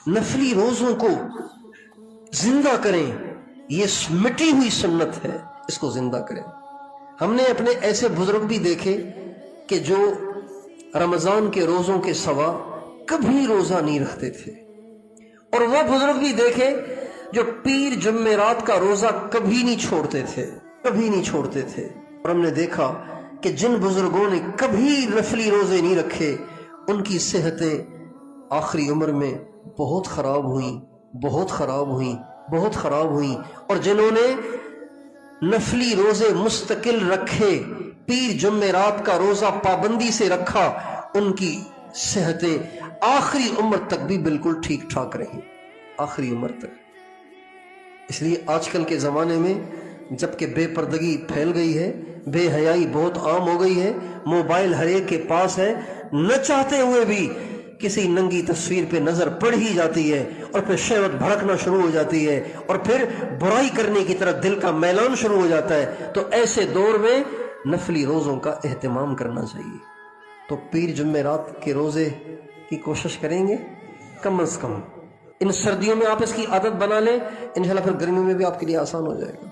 نفلی روزوں کو زندہ کریں، یہ مٹی ہوئی سنت ہے، اس کو زندہ کریں۔ ہم نے اپنے ایسے بزرگ بھی دیکھے کہ جو رمضان کے روزوں کے سوا کبھی روزہ نہیں رکھتے تھے، اور وہ بزرگ بھی دیکھے جو پیر جمعرات کا روزہ کبھی نہیں چھوڑتے تھے، کبھی نہیں چھوڑتے تھے۔ اور ہم نے دیکھا کہ جن بزرگوں نے کبھی نفلی روزے نہیں رکھے ان کی صحتیں آخری عمر میں بہت خراب ہوئیں، بہت خراب ہوئیں، بہت خراب ہوئیں۔ اور جنہوں نے نفلی روزے مستقل رکھے، پیر جمعرات کا روزہ پابندی سے رکھا، ان کی صحتیں آخری عمر تک بھی بالکل ٹھیک ٹھاک رہی، آخری عمر تک۔ اس لیے آج کل کے زمانے میں جبکہ بے پردگی پھیل گئی ہے، بے حیائی بہت عام ہو گئی ہے، موبائل ہر ایک کے پاس ہے، نہ چاہتے ہوئے بھی کسی ننگی تصویر پہ نظر پڑ ہی جاتی ہے، اور پھر شہوت بھڑکنا شروع ہو جاتی ہے، اور پھر برائی کرنے کی طرف دل کا میلان شروع ہو جاتا ہے۔ تو ایسے دور میں نفلی روزوں کا اہتمام کرنا چاہیے۔ تو پیر جمعرات کے روزے کی کوشش کریں گے کم از کم۔ ان سردیوں میں آپ اس کی عادت بنا لیں، انشاءاللہ پھر گرمیوں میں بھی آپ کے لیے آسان ہو جائے گا۔